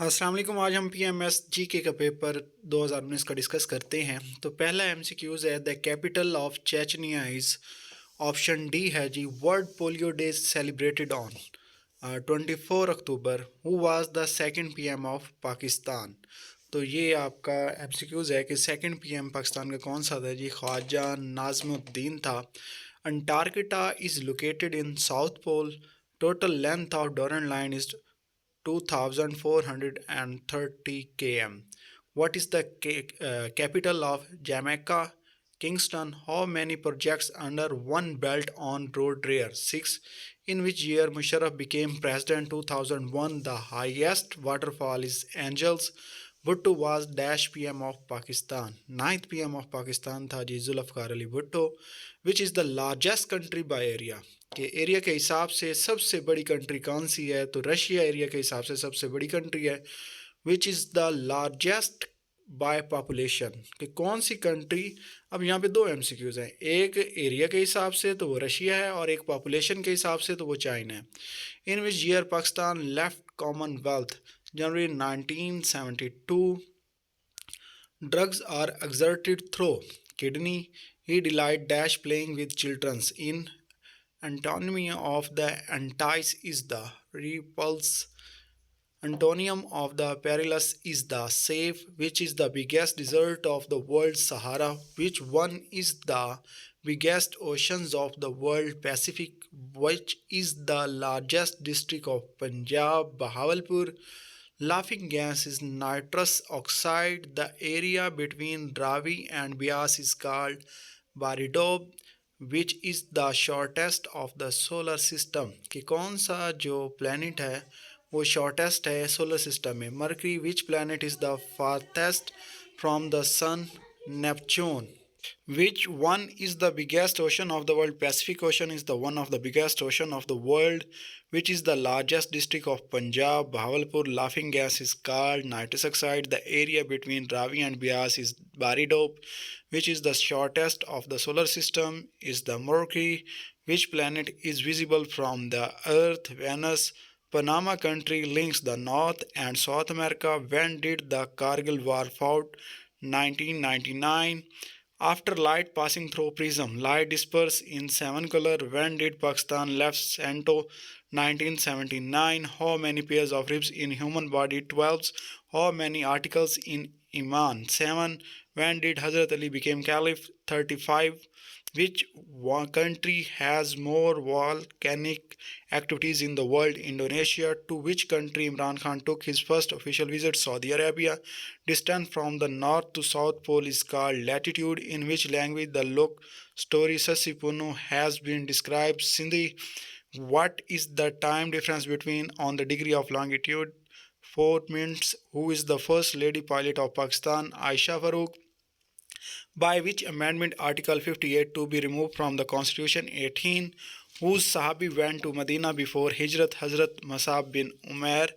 अस्सलाम वालेकुम। आज हम पीएमएस जीके का पेपर 2019 का डिस्कस करते हैं। तो पहला एमसीक्यूज है, the capital of Chechnya is. Option D है जी, World Polio Day celebrated on 24 October. Who was the second PM of Pakistan. तो ये आपका एमसीक्यूज है कि सेकंड पीएम पाकिस्तान का कौन सा था जी। ख्वाजा नाजमुद्दीन था। Antarctica is located in South Pole. Total length of Durand Line is 2430 km. What is the capital of Jamaica? Kingston. How many projects under one belt on road rear? 6. In which year Musharraf became president? 2001. The highest waterfall is Angels. Bhutto was dash PM of Pakistan. Ninth PM of Pakistan था जी Zulfikar Ali Bhutto. Which is the largest country by area. कि area के हिसाब से सबसे बड़ी country कौन सी है, तो रशिया एरिया के हिसाब से सबसे बड़ी कंट्री है। विच is the largest by population, कि कौन सी कंट्री। अब यहाँ पे दो एमसीक्यूज हैं, एक एरिया के हिसाब से तो वो रशिया है और एक पॉपुलेशन के हिसाब से तो वो चाइना है। In which year Pakistan left Commonwealth? January 1972. Drugs are exerted through kidney. He delight dash playing with childrens. In antonymy of the entice is the repulse. Antonym of the perilous is the safe. Which is the biggest desert of the world? Sahara. Which one is the biggest oceans of the world? Pacific. Which is the largest district of Punjab? Bahawalpur. Laughing gas is nitrous oxide. The area between Ravi and Bias is called Baridob. Which is the shortest of the solar system? कि कौन सा जो planet है वो shortest है solar system में? Mercury. Which planet is the farthest from the sun? Neptune. Which one is the biggest ocean of the world? Pacific Ocean is the one of the biggest ocean of the world. Which is the largest district of Punjab? Bahawalpur. Laughing gas is called nitrous oxide. The area between Ravi and Bias is Baridope. Which is the shortest of the solar system? Is the Mercury. Which planet is visible from the Earth? Venus. Panama country links the North and South America. When did the Kargil War fought? 1999. After light passing through prism, light disperses in seven color. When did Pakistan left Santo? 1979. How many pairs of ribs in human body? 12. How many articles in Iman? 7. When did Hazrat Ali become Caliph? 35. Which country has more volcanic activities in the world? Indonesia. To which country Imran Khan took his first official visit? Saudi Arabia. Distance from the north to south pole is called latitude. In which language the look story Sasipunu has been described? Sindhi. What is the time difference between on the degree of longitude? 4 minutes. Who is the first lady pilot of Pakistan? Aisha Farooq. By which amendment Article 58 to be removed from the Constitution? 18. Whose Sahabi went to Medina before Hijrat? Hazrat Musab bin Umair.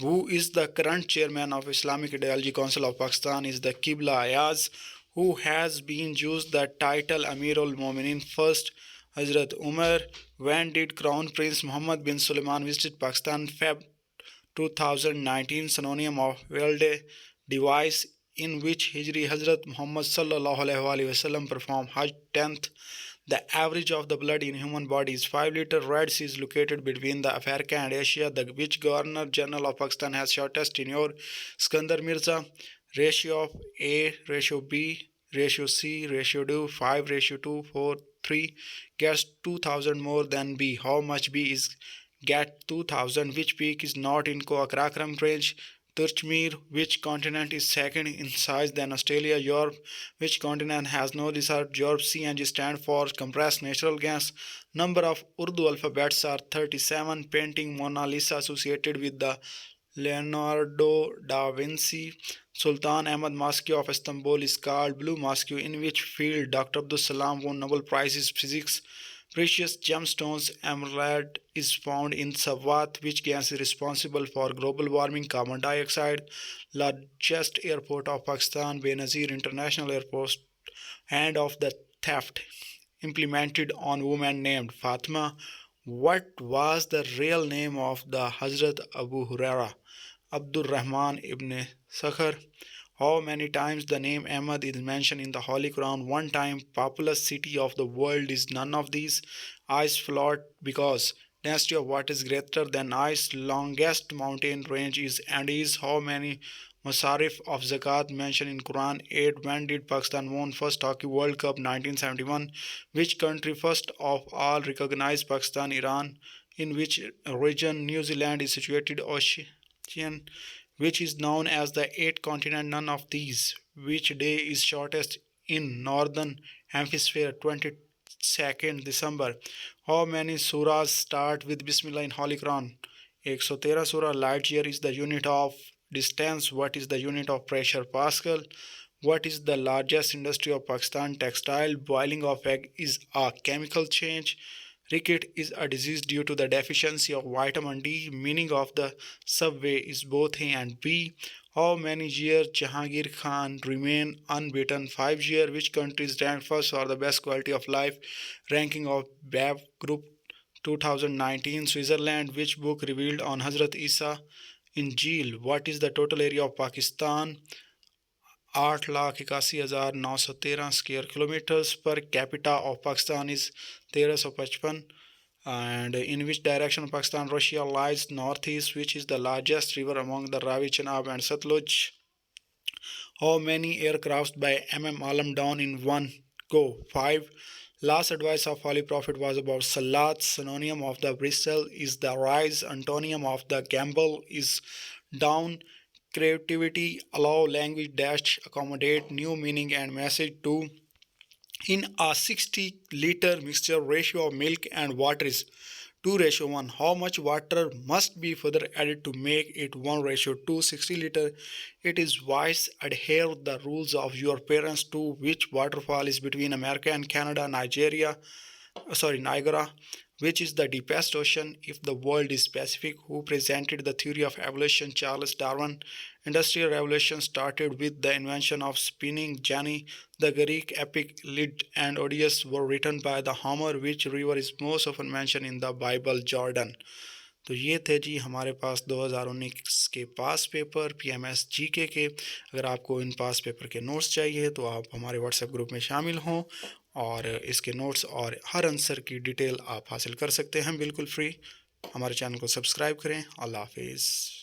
Who is the current chairman of Islamic Ideology Council of Pakistan? Is the Qibla Ayaz. Who has been used the title Amir ul Mominin first? Hazrat Umar. When did Crown Prince Muhammad bin Sulaiman visit Pakistan? Feb 2019. Synonym of world device. In which Hijri Hazrat Muhammad sallallahu alaihi wasallam performed Hajj 10th. The average of the blood in human body is 5 liters. Red Sea is located between the Africa and Asia. The which Governor General of Pakistan has shortest tenure? Skandar Mirza. Ratio of A, ratio B, ratio C, ratio D, 5, ratio 2, 4, 3. Gets 2000 more than B. How much B is get 2000? Which peak is not in Karakoram range? Turchmere. Which continent is second in size than Australia? Europe. Which continent has no desert? Europe. CNG stand for compressed natural gas. Number of Urdu alphabets are 37. Painting Mona Lisa associated with the Leonardo da Vinci. Sultan Ahmad Mosque of Istanbul is called Blue Mosque. In which field Dr. Abdul Salam won Nobel Prize in Physics? Precious gemstones emerald is found in Sawat. Which gas is responsible for global warming? Carbon dioxide. Largest airport of Pakistan, Benazir International Airport. Hand of the theft implemented on woman named Fatima. What was the real name of the Hazrat Abu Huraira? Abdul Rahman ibn Sakhar. How many times the name Ahmad is mentioned in the Holy Quran? One time. Populous city of the world is none of these. Ice float because density of what is greater than ice. Longest mountain range is Andes. How many Masarif of Zakat mentioned in Quran? 8. When did Pakistan won first Hockey World Cup? 1971. Which country first of all recognized Pakistan? Iran. In which region New Zealand is situated? Ocean, which is known as the eighth continent? None of these. Which day is shortest in northern hemisphere? 22nd December. How many surahs start with Bismillah in Holy Quran? 113 surah. Light year is the unit of distance. What is the unit of pressure? Pascal. What is the largest industry of Pakistan? Textile. Boiling of egg is a chemical change. Ricket is a disease due to the deficiency of vitamin D. Meaning of the subway is both A and B. How many years Jahangir Khan remain unbeaten? 5 years. Which countries ranked first for the best quality of life? Ranking of BAV Group 2019. Switzerland. Which book revealed on Hazrat Isa? Injil. What is the total area of Pakistan? 8,81,913 square kilometers. Per capita of Pakistan is 1355. And in which direction Pakistan Russia lies? Northeast. Which is the largest river among the Ravi, Chenab and Satluj? How many aircrafts by Alam down in one go? 5. Last advice of Holy Prophet was about Salat. Synonym of the bristle is the rise. Antonym of the gamble is down. Creativity allow language dash accommodate new meaning and message to. In a 60-liter mixture, ratio of milk and water is 2:1. How much water must be further added to make it 1:2? 60 liter. It is wise adhere the rules of your parents to. Which waterfall is between America and Canada? Niagara. Which is the deepest ocean if the world is Pacific? Who presented the theory of evolution? Charles Darwin. Industrial revolution started with the invention of spinning jenny. The Greek epic Iliad and Odyssey were written by the Homer. Which river is most often mentioned in the Bible? Jordan. तो ये थे जी हमारे पास 2019 के पास paper PMS GK के। अगर आपको इन पास paper के notes चाहिए तो आप हमारे व्हाट्सएप ग्रुप में शामिल हों और इसके नोट्स और हर आंसर की डिटेल आप हासिल कर सकते हैं बिल्कुल फ्री। हमारे चैनल को सब्सक्राइब करें। अल्लाह हाफिज़।